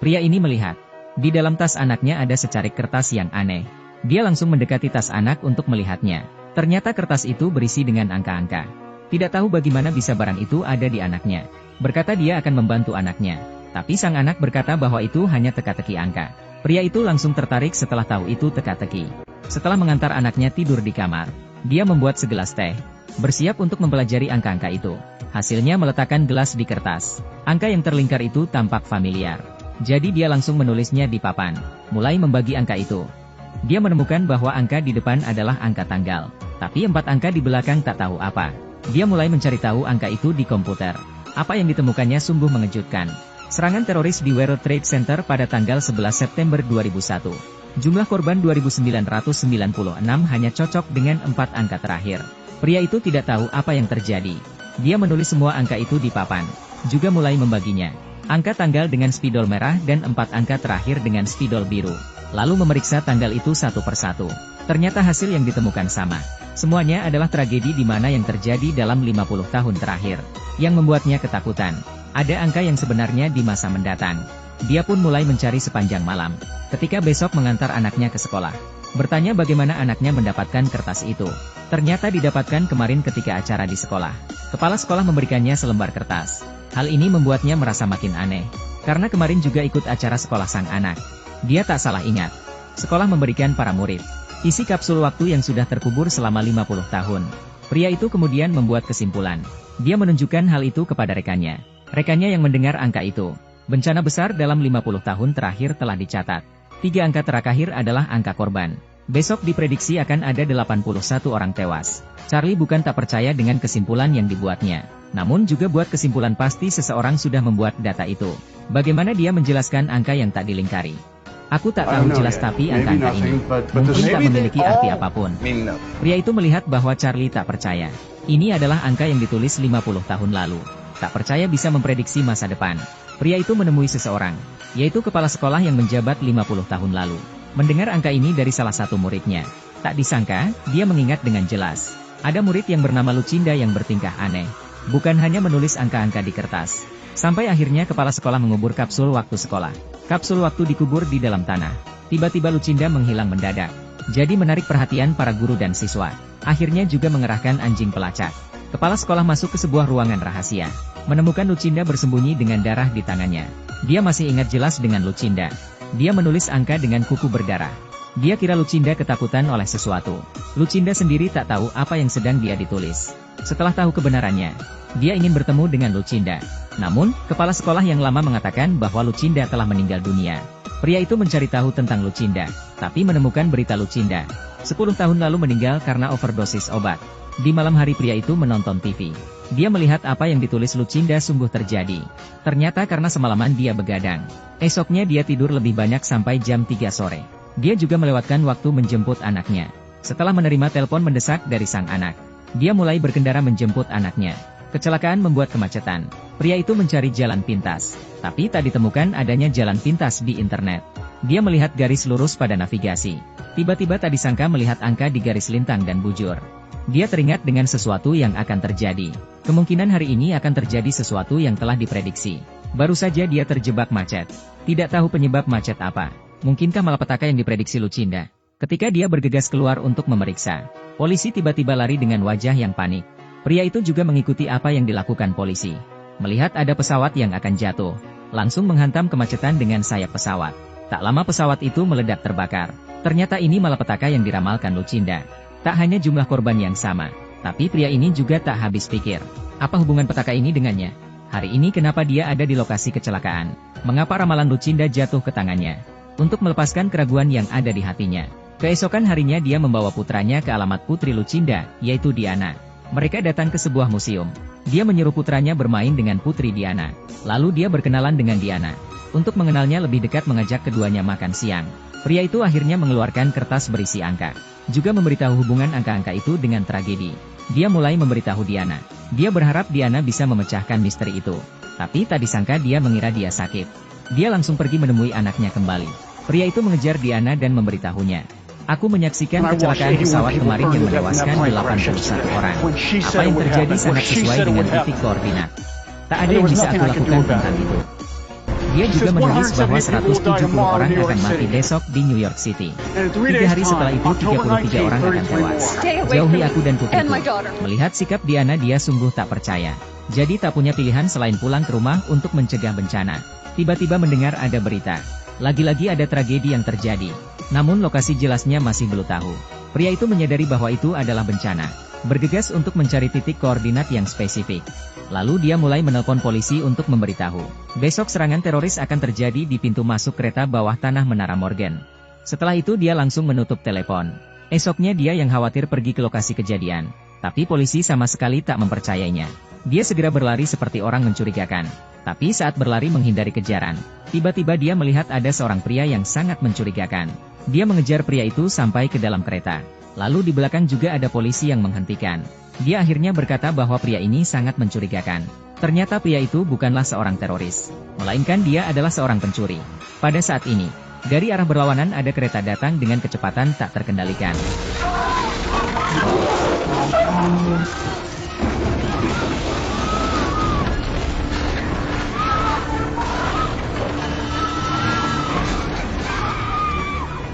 Pria ini melihat, di dalam tas anaknya ada secarik kertas yang aneh. Dia langsung mendekati tas anak untuk melihatnya. Ternyata kertas itu berisi dengan angka-angka. Tidak tahu bagaimana bisa barang itu ada di anaknya. Berkata dia akan membantu anaknya. Tapi sang anak berkata bahwa itu hanya teka-teki angka. Pria itu langsung tertarik setelah tahu itu teka-teki. Setelah mengantar anaknya tidur di kamar, dia membuat segelas teh. Bersiap untuk mempelajari angka-angka itu. Hasilnya meletakkan gelas di kertas. Angka yang terlingkar itu tampak familiar. Jadi dia langsung menulisnya di papan. Mulai membagi angka itu. Dia menemukan bahwa angka di depan adalah angka tanggal. Tapi 4 angka di belakang tak tahu apa. Dia mulai mencari tahu angka itu di komputer. Apa yang ditemukannya sungguh mengejutkan. Serangan teroris di World Trade Center pada tanggal 11 September 2001. Jumlah korban 2.996 hanya cocok dengan 4 angka terakhir. Pria itu tidak tahu apa yang terjadi. Dia menulis semua angka itu di papan. Juga mulai membaginya. Angka tanggal dengan spidol merah dan 4 angka terakhir dengan spidol biru. Lalu memeriksa tanggal itu satu persatu. Ternyata hasil yang ditemukan sama. Semuanya adalah tragedi di mana yang terjadi dalam 50 tahun terakhir. Yang membuatnya ketakutan. Ada angka yang sebenarnya di masa mendatang. Dia pun mulai mencari sepanjang malam. Ketika besok mengantar anaknya ke sekolah. Bertanya bagaimana anaknya mendapatkan kertas itu. Ternyata didapatkan kemarin ketika acara di sekolah. Kepala sekolah memberikannya selembar kertas. Hal ini membuatnya merasa makin aneh. Karena kemarin juga ikut acara sekolah sang anak. Dia tak salah ingat. Sekolah memberikan para murid isi kapsul waktu yang sudah terkubur selama 50 tahun. Pria itu kemudian membuat kesimpulan. Dia menunjukkan hal itu kepada rekannya. Rekannya yang mendengar angka itu. Bencana besar dalam 50 tahun terakhir telah dicatat. 3 angka terakhir adalah angka korban. Besok diprediksi akan ada 81 orang tewas. Charlie bukan tak percaya dengan kesimpulan yang dibuatnya. Namun juga buat kesimpulan pasti seseorang sudah membuat data itu. Bagaimana dia menjelaskan angka yang tak dilingkari? Aku tak tahu jelas tapi angka-angka ini mungkin tak memiliki arti apapun. Pria itu melihat bahwa Charlie tak percaya. Ini adalah angka yang ditulis 50 tahun lalu. Tak percaya bisa memprediksi masa depan. Pria itu menemui seseorang, yaitu kepala sekolah yang menjabat 50 tahun lalu. Mendengar angka ini dari salah satu muridnya. Tak disangka, dia mengingat dengan jelas. Ada murid yang bernama Lucinda yang bertingkah aneh. Bukan hanya menulis angka-angka di kertas. Sampai akhirnya kepala sekolah mengubur kapsul waktu sekolah. Kapsul waktu dikubur di dalam tanah. Tiba-tiba Lucinda menghilang mendadak. Jadi menarik perhatian para guru dan siswa. Akhirnya juga mengerahkan anjing pelacak. Kepala sekolah masuk ke sebuah ruangan rahasia. Menemukan Lucinda bersembunyi dengan darah di tangannya. Dia masih ingat jelas dengan Lucinda. Dia menulis angka dengan kuku berdarah. Dia kira Lucinda ketakutan oleh sesuatu. Lucinda sendiri tak tahu apa yang sedang dia ditulis. Setelah tahu kebenarannya, dia ingin bertemu dengan Lucinda. Namun, kepala sekolah yang lama mengatakan bahwa Lucinda telah meninggal dunia. Pria itu mencari tahu tentang Lucinda, tapi menemukan berita Lucinda 10 tahun lalu meninggal karena overdosis obat. Di malam hari pria itu menonton TV. Dia melihat apa yang ditulis Lucinda sungguh terjadi. Ternyata karena semalaman dia begadang. Esoknya dia tidur lebih banyak sampai jam 3 sore. Dia juga melewatkan waktu menjemput anaknya. Setelah menerima telepon mendesak dari sang anak, dia mulai berkendara menjemput anaknya. Kecelakaan membuat kemacetan. Pria itu mencari jalan pintas, tapi tak ditemukan adanya jalan pintas di internet. Dia melihat garis lurus pada navigasi. Tiba-tiba tak disangka melihat angka di garis lintang dan bujur. Dia teringat dengan sesuatu yang akan terjadi. Kemungkinan hari ini akan terjadi sesuatu yang telah diprediksi. Baru saja dia terjebak macet. Tidak tahu penyebab macet apa. Mungkinkah malapetaka yang diprediksi Lucinda? Ketika dia bergegas keluar untuk memeriksa, polisi tiba-tiba lari dengan wajah yang panik. Pria itu juga mengikuti apa yang dilakukan polisi. Melihat ada pesawat yang akan jatuh, langsung menghantam kemacetan dengan sayap pesawat. Tak lama pesawat itu meledak terbakar. Ternyata ini malapetaka yang diramalkan Lucinda. Tak hanya jumlah korban yang sama, tapi pria ini juga tak habis pikir. Apa hubungan petaka ini dengannya? Hari ini kenapa dia ada di lokasi kecelakaan? Mengapa ramalan Lucinda jatuh ke tangannya? Untuk melepaskan keraguan yang ada di hatinya. Keesokan harinya dia membawa putranya ke alamat putri Lucinda, yaitu Diana. Mereka datang ke sebuah museum. Dia menyuruh putranya bermain dengan putri Diana. Lalu dia berkenalan dengan Diana. Untuk mengenalnya lebih dekat mengajak keduanya makan siang. Pria itu akhirnya mengeluarkan kertas berisi angka. Juga memberitahu hubungan angka-angka itu dengan tragedi. Dia mulai memberitahu Diana. Dia berharap Diana bisa memecahkan misteri itu. Tapi tak disangka dia mengira dia sakit. Dia langsung pergi menemui anaknya kembali. Pria itu mengejar Diana dan memberitahunya. Aku menyaksikan kecelakaan pesawat kemarin yang menewaskan 81 orang. Apa yang terjadi sangat sesuai dengan titik koordinat. Tak ada yang bisa aku lakukan tentang itu. Dia juga menulis bahwa 170 orang akan mati besok di New York City. 3 hari setelah itu 33 orang akan tewas. Jauhi aku dan putriku. Melihat sikap Diana, dia sungguh tak percaya. Jadi tak punya pilihan selain pulang ke rumah untuk mencegah bencana. Tiba-tiba mendengar ada berita. Lagi-lagi ada tragedi yang terjadi. Namun lokasi jelasnya masih belum tahu. Pria itu menyadari bahwa itu adalah bencana. Bergegas untuk mencari titik koordinat yang spesifik. Lalu dia mulai menelpon polisi untuk memberitahu. Besok serangan teroris akan terjadi di pintu masuk kereta bawah tanah Menara Morgan. Setelah itu dia langsung menutup telepon. Esoknya dia yang khawatir pergi ke lokasi kejadian. Tapi polisi sama sekali tak mempercayainya. Dia segera berlari seperti orang mencurigakan. Tapi saat berlari menghindari kejaran, tiba-tiba dia melihat ada seorang pria yang sangat mencurigakan. Dia mengejar pria itu sampai ke dalam kereta. Lalu di belakang juga ada polisi yang menghentikan. Dia akhirnya berkata bahwa pria ini sangat mencurigakan. Ternyata pria itu bukanlah seorang teroris, melainkan dia adalah seorang pencuri. Pada saat ini, dari arah berlawanan ada kereta datang dengan kecepatan tak terkendalikan.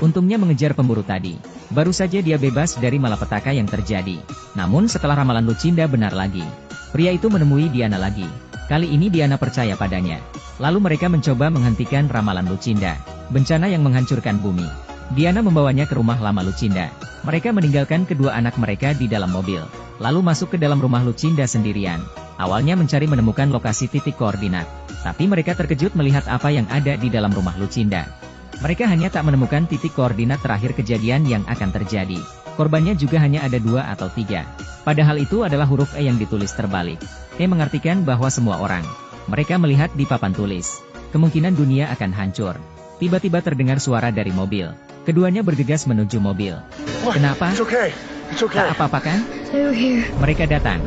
Untungnya mengejar pemburu tadi. Baru saja dia bebas dari malapetaka yang terjadi. Namun setelah ramalan Lucinda benar lagi. Pria itu menemui Diana lagi. Kali ini Diana percaya padanya. Lalu mereka mencoba menghentikan ramalan Lucinda. Bencana yang menghancurkan bumi. Diana membawanya ke rumah lama Lucinda. Mereka meninggalkan kedua anak mereka di dalam mobil. Lalu masuk ke dalam rumah Lucinda sendirian. Awalnya mencari menemukan lokasi titik koordinat. Tapi mereka terkejut melihat apa yang ada di dalam rumah Lucinda. Mereka hanya tak menemukan titik koordinat terakhir kejadian yang akan terjadi. Korbannya juga hanya ada 2 atau 3. Padahal itu adalah huruf E yang ditulis terbalik. E mengartikan bahwa semua orang. Mereka melihat di papan tulis. Kemungkinan dunia akan hancur. Tiba-tiba terdengar suara dari mobil. Keduanya bergegas menuju mobil. Kenapa? Tak apa-apa kan? Mereka datang.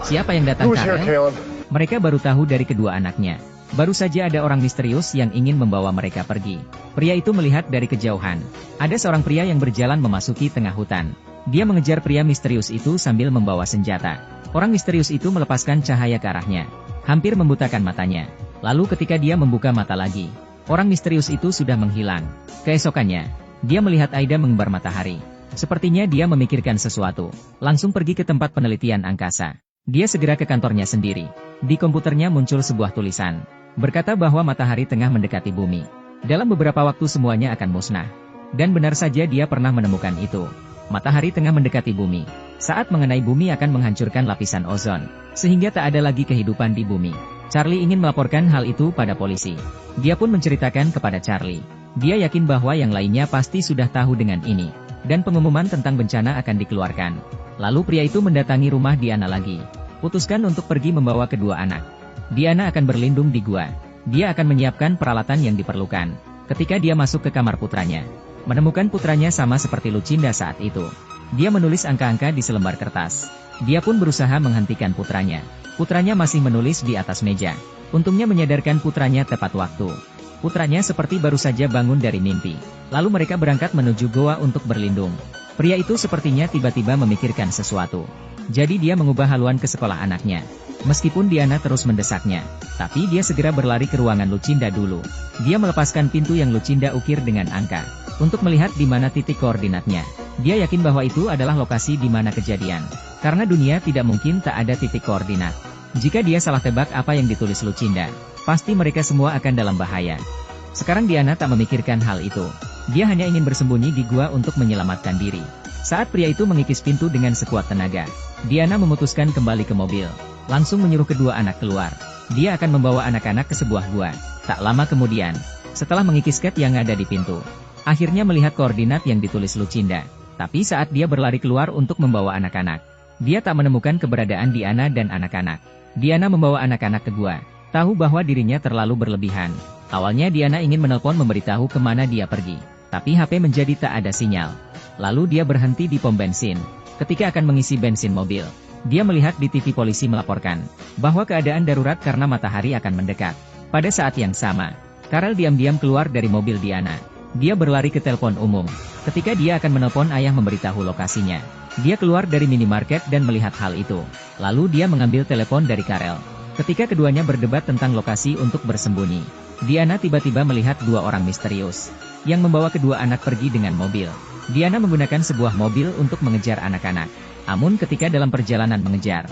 Siapa yang datang, Karel? Mereka baru tahu dari kedua anaknya. Baru saja ada orang misterius yang ingin membawa mereka pergi. Pria itu melihat dari kejauhan. Ada seorang pria yang berjalan memasuki tengah hutan. Dia mengejar pria misterius itu sambil membawa senjata. Orang misterius itu melepaskan cahaya ke arahnya. Hampir membutakan matanya. Lalu ketika dia membuka mata lagi, orang misterius itu sudah menghilang. Keesokannya, dia melihat Aida mengembar matahari. Sepertinya dia memikirkan sesuatu. Langsung pergi ke tempat penelitian angkasa. Dia segera ke kantornya sendiri. Di komputernya muncul sebuah tulisan. Berkata bahwa matahari tengah mendekati bumi. Dalam beberapa waktu semuanya akan musnah. Dan benar saja dia pernah menemukan itu. Matahari tengah mendekati bumi. Saat mengenai bumi akan menghancurkan lapisan ozon. Sehingga tak ada lagi kehidupan di bumi. Charlie ingin melaporkan hal itu pada polisi. Dia pun menceritakan kepada Charlie. Dia yakin bahwa yang lainnya pasti sudah tahu dengan ini. Dan pengumuman tentang bencana akan dikeluarkan. Lalu pria itu mendatangi rumah Diana lagi. Putuskan untuk pergi membawa kedua anak. Diana akan berlindung di gua. Dia akan menyiapkan peralatan yang diperlukan. Ketika dia masuk ke kamar putranya, menemukan putranya sama seperti Lucinda saat itu. Dia menulis angka-angka di selembar kertas. Dia pun berusaha menghentikan putranya. Putranya masih menulis di atas meja. Untungnya menyadarkan putranya tepat waktu. Putranya seperti baru saja bangun dari mimpi. Lalu mereka berangkat menuju goa untuk berlindung. Pria itu sepertinya tiba-tiba memikirkan sesuatu. Jadi dia mengubah haluan ke sekolah anaknya. Meskipun Diana terus mendesaknya, tapi dia segera berlari ke ruangan Lucinda dulu. Dia melepaskan pintu yang Lucinda ukir dengan angka, untuk melihat di mana titik koordinatnya. Dia yakin bahwa itu adalah lokasi di mana kejadian. Karena dunia tidak mungkin tak ada titik koordinat. Jika dia salah tebak apa yang ditulis Lucinda, pasti mereka semua akan dalam bahaya. Sekarang Diana tak memikirkan hal itu. Dia hanya ingin bersembunyi di gua untuk menyelamatkan diri. Saat pria itu mengikis pintu dengan sekuat tenaga, Diana memutuskan kembali ke mobil. Langsung menyuruh kedua anak keluar. Dia akan membawa anak-anak ke sebuah gua. Tak lama kemudian, setelah mengikis cat yang ada di pintu, akhirnya melihat koordinat yang ditulis Lucinda. Tapi saat dia berlari keluar untuk membawa anak-anak, dia tak menemukan keberadaan Diana dan anak-anak. Diana membawa anak-anak ke gua, tahu bahwa dirinya terlalu berlebihan. Awalnya Diana ingin menelpon memberitahu kemana dia pergi, tapi HP menjadi tak ada sinyal. Lalu dia berhenti di pom bensin. Ketika akan mengisi bensin mobil, dia melihat di TV polisi melaporkan bahwa keadaan darurat karena matahari akan mendekat. Pada saat yang sama, Karel diam-diam keluar dari mobil Diana. Dia berlari ke telepon umum. Ketika dia akan menelpon ayah memberitahu lokasinya, dia keluar dari minimarket dan melihat hal itu. Lalu dia mengambil telepon dari Karel. Ketika keduanya berdebat tentang lokasi untuk bersembunyi, Diana tiba-tiba melihat dua orang misterius yang membawa kedua anak pergi dengan mobil. Diana menggunakan sebuah mobil untuk mengejar anak-anak. Namun ketika dalam perjalanan mengejar,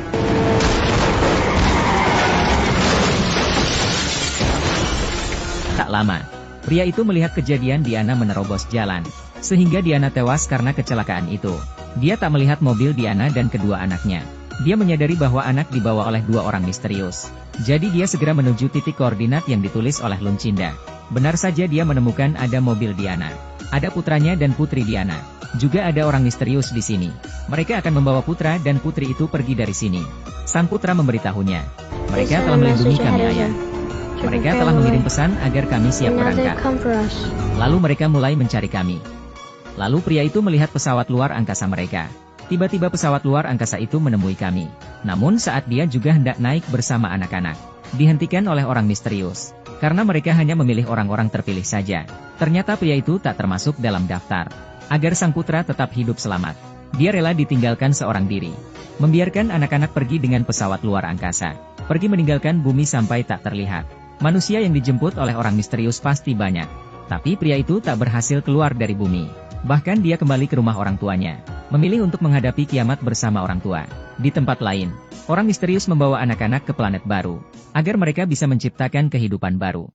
tak lama, pria itu melihat kejadian Diana menerobos jalan, sehingga Diana tewas karena kecelakaan itu. Dia tak melihat mobil Diana dan kedua anaknya. Dia menyadari bahwa anak dibawa oleh dua orang misterius. Jadi dia segera menuju titik koordinat yang ditulis oleh Luncinda. Benar saja dia menemukan ada mobil Diana. Ada putranya dan putri Diana. Juga ada orang misterius di sini. Mereka akan membawa putra dan putri itu pergi dari sini. Sang putra memberitahunya. Mereka telah melindungi kami, ayah. Mereka telah mengirim pesan agar kami siap berangkat. Lalu mereka mulai mencari kami. Lalu pria itu melihat pesawat luar angkasa mereka. Tiba-tiba pesawat luar angkasa itu menemui kami. Namun saat dia juga hendak naik bersama anak-anak, dihentikan oleh orang misterius. Karena mereka hanya memilih orang-orang terpilih saja. Ternyata pria itu tak termasuk dalam daftar. Agar sang putra tetap hidup selamat, dia rela ditinggalkan seorang diri. Membiarkan anak-anak pergi dengan pesawat luar angkasa. Pergi meninggalkan bumi sampai tak terlihat. Manusia yang dijemput oleh orang misterius pasti banyak. Tapi pria itu tak berhasil keluar dari bumi. Bahkan dia kembali ke rumah orang tuanya. Memilih untuk menghadapi kiamat bersama orang tua. Di tempat lain, orang misterius membawa anak-anak ke planet baru. Agar mereka bisa menciptakan kehidupan baru.